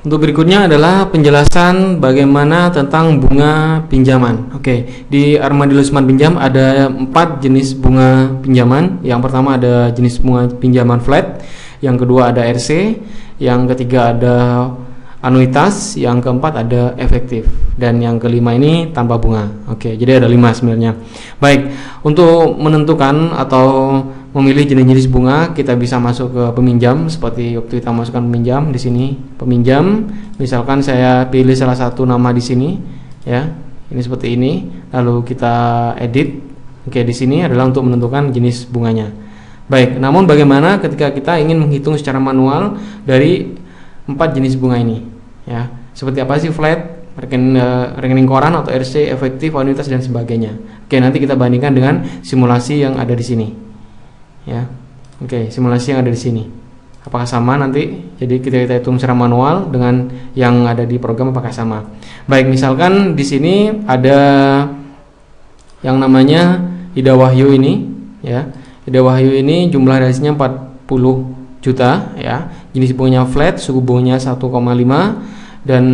Untuk berikutnya adalah penjelasan bagaimana tentang bunga pinjaman. Oke, di Armadillo Smart Pinjam ada 4 jenis bunga pinjaman. Yang pertama ada jenis bunga pinjaman flat, yang kedua ada RC, yang ketiga ada anuitas, yang keempat ada efektif, dan yang kelima ini tanpa bunga. Oke, jadi ada 5 sebenarnya. Baik, untuk menentukan atau memilih jenis-jenis bunga, kita bisa masuk ke peminjam seperti waktu kita masukkan peminjam di sini. Peminjam, misalkan saya pilih salah satu nama di sini, ya. Ini seperti ini. Lalu kita edit. Oke, di sini adalah untuk menentukan jenis bunganya. Baik, namun bagaimana ketika kita ingin menghitung secara manual dari 4 jenis bunga ini, ya. Seperti apa sih flat, rekening koran atau RC, efektif, anuitas dan sebagainya. Oke, nanti kita bandingkan dengan simulasi yang ada di sini. Ya, oke, simulasi yang ada di sini. Apakah sama nanti? Jadi kita hitung secara manual dengan yang ada di program apakah sama? Baik, misalkan di sini ada yang namanya Ida Wahyu ini, ya. Ida Wahyu ini jumlah realisasinya 40 juta, ya. Jenis bunganya flat, suku bunganya 1,5 dan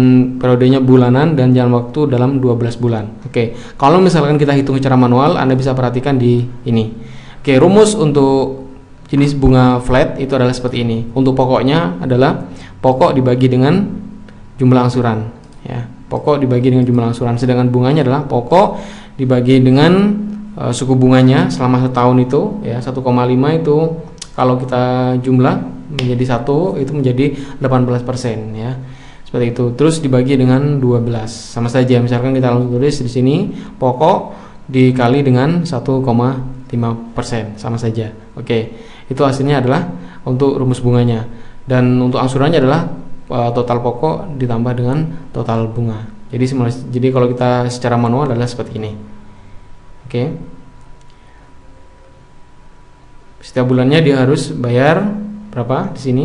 periodenya bulanan dan jangka waktu dalam 12 bulan. Oke, kalau misalkan kita hitung secara manual, Anda bisa perhatikan di ini. Oke, rumus untuk jenis bunga flat itu adalah seperti ini. Untuk pokoknya adalah pokok dibagi dengan jumlah angsuran, ya. Pokok dibagi dengan jumlah angsuran. Sedangkan bunganya adalah pokok dibagi dengan suku bunganya selama setahun itu, ya. 1,5 itu kalau kita jumlah menjadi 1 itu menjadi 18%, ya. Seperti itu. Terus dibagi dengan 12. Sama saja. Misalkan kita langsung tulis di sini pokok dikali dengan 1,5%, sama saja. Oke, itu hasilnya adalah untuk rumus bunganya, dan untuk angsurannya adalah total pokok ditambah dengan total bunga. Jadi kalau kita secara manual adalah seperti ini. Oke, setiap bulannya dia harus bayar berapa di sini.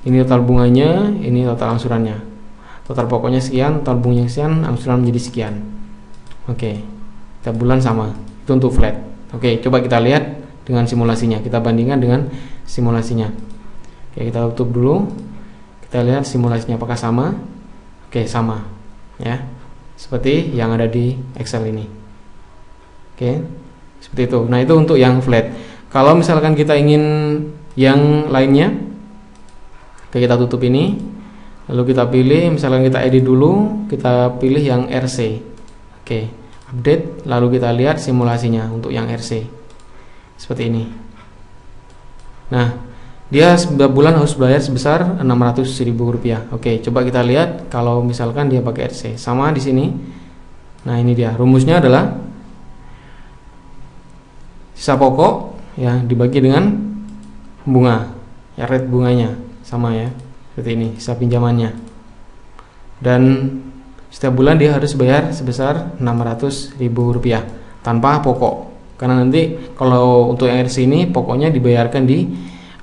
Ini total bunganya, ini total angsurannya. Total pokoknya sekian, total bunganya sekian, angsuran menjadi sekian. Oke, setiap bulan sama. Itu untuk flat. Oke, coba kita lihat dengan simulasinya. Kita bandingkan dengan simulasinya. Oke, kita tutup dulu. Kita lihat simulasinya apakah sama. Oke, sama, ya. Seperti yang ada di Excel ini. Oke, seperti itu. Nah, itu untuk yang flat. Kalau misalkan kita ingin yang lainnya, oke, kita tutup ini. Lalu kita pilih, misalkan kita edit dulu, kita pilih yang RC. Oke, update, lalu kita lihat simulasinya untuk yang RC seperti ini. Nah, dia setiap bulan harus bayar sebesar Rp600.000. Oke, coba kita lihat kalau misalkan dia pakai RC, sama di sini. Nah, ini dia rumusnya adalah sisa pokok, ya, dibagi dengan bunga, ya, rate bunganya sama, ya, seperti ini sisa pinjamannya, dan setiap bulan dia harus bayar sebesar Rp600.000 tanpa pokok. Karena nanti kalau untuk yang RC ini pokoknya dibayarkan di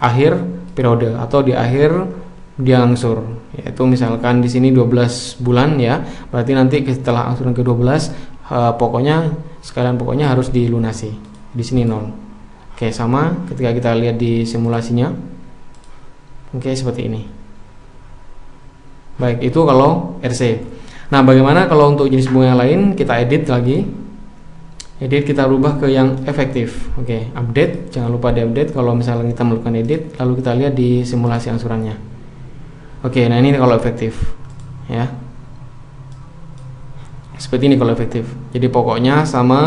akhir periode atau di akhir dia angsur. Yaitu misalkan di sini 12 bulan, ya. Berarti nanti setelah angsuran ke-12 pokoknya sekalian pokoknya harus dilunasi. Di sini 0. Oke, sama ketika kita lihat di simulasinya. Oke, seperti ini. Baik, itu kalau RC. Nah, bagaimana kalau untuk jenis bunga yang lain? Kita edit lagi. Edit, kita rubah ke yang efektif. Oke, update. Jangan lupa di-update kalau misalnya kita melakukan edit. Lalu kita lihat di simulasi angsurannya. Oke, nah ini kalau efektif, ya. Seperti ini kalau efektif. Jadi pokoknya sama,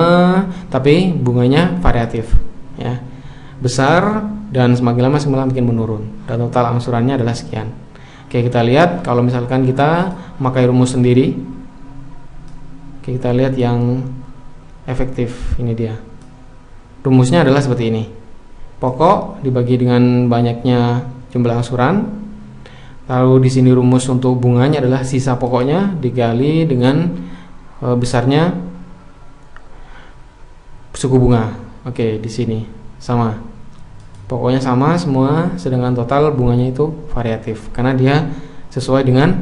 tapi bunganya variatif, ya. Besar dan semakin lama makin menurun. Dan total angsurannya adalah sekian. Oke, kita lihat kalau misalkan kita memakai rumus sendiri. Oke, kita lihat yang efektif. Ini dia. Rumusnya adalah seperti ini. Pokok dibagi dengan banyaknya jumlah angsuran. Lalu di sini rumus untuk bunganya adalah sisa pokoknya dikali dengan besarnya suku bunga. Oke, di sini sama. Pokoknya sama semua, sedangkan total bunganya itu variatif karena dia sesuai dengan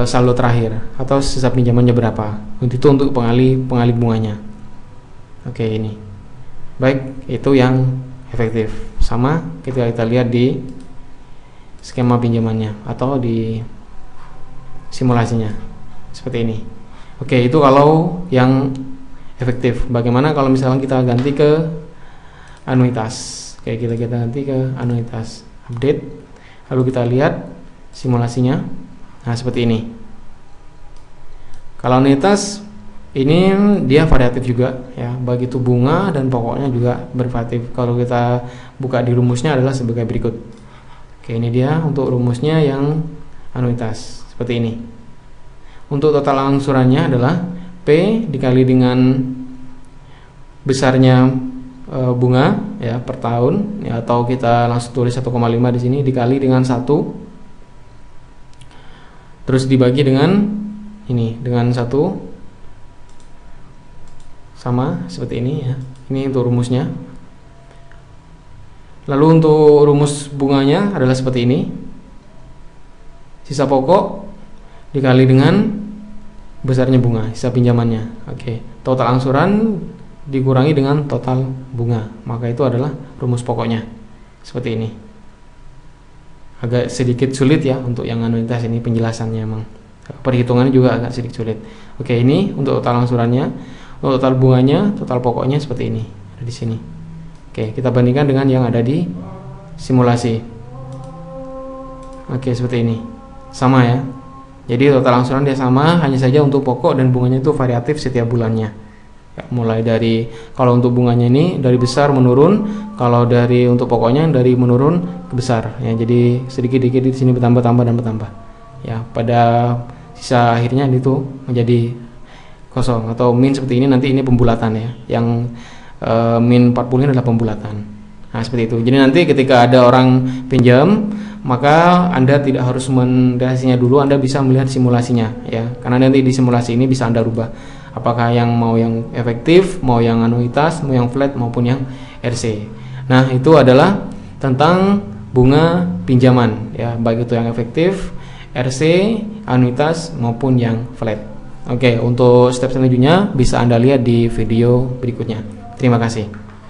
saldo terakhir atau sisa pinjamannya berapa. Itu untuk pengali bunganya. Oke, ini. Baik, itu yang efektif. Sama ketika kita lihat di skema pinjamannya atau di simulasinya seperti ini. Oke, itu kalau yang efektif. Bagaimana kalau misalnya kita ganti ke anuitas? Oke, kita ganti ke anuitas, update, lalu kita lihat simulasinya. Nah, seperti ini. Kalau anuitas ini dia variatif juga ya, begitu bunga dan pokoknya juga bervariatif. Kalau kita buka di rumusnya adalah sebagai berikut. Oke, ini dia untuk rumusnya yang anuitas seperti ini. Untuk total angsurannya adalah P dikali dengan besarnya bunga ya per tahun ya, atau kita langsung tulis 1,5 di sini dikali dengan 1, terus dibagi dengan ini dengan 1 sama seperti ini ya. Ini untuk rumusnya. Lalu untuk rumus bunganya adalah seperti ini. Sisa pokok dikali dengan besarnya bunga, sisa pinjamannya. Oke, total angsuran dikurangi dengan total bunga, maka itu adalah rumus pokoknya. Seperti ini. Agak sedikit sulit ya untuk yang anuitas ini penjelasannya, emang perhitungannya juga agak sedikit sulit. Oke, ini untuk total angsurannya, untuk total bunganya, total pokoknya seperti ini, ada di sini. Oke, kita bandingkan dengan yang ada di simulasi. Oke, seperti ini, sama ya. Jadi total angsuran dia sama, hanya saja untuk pokok dan bunganya itu variatif setiap bulannya. Ya, mulai dari, kalau untuk bunganya ini dari besar menurun, kalau dari untuk pokoknya dari menurun ke besar. Ya, jadi sedikit-sedikit di sini bertambah dan bertambah. Ya, pada sisa akhirnya itu menjadi kosong atau min seperti ini. Nanti ini pembulatan ya. Yang min 40 ini adalah pembulatan. Nah, seperti itu. Jadi nanti ketika ada orang pinjam, maka Anda tidak harus mendasarnya dulu, Anda bisa melihat simulasinya ya. Karena nanti di simulasi ini bisa Anda rubah apakah yang mau yang efektif, mau yang anuitas, mau yang flat maupun yang RC. Nah, itu adalah tentang bunga pinjaman ya, baik itu yang efektif, RC, anuitas maupun yang flat. Oke, untuk step selanjutnya bisa Anda lihat di video berikutnya. Terima kasih.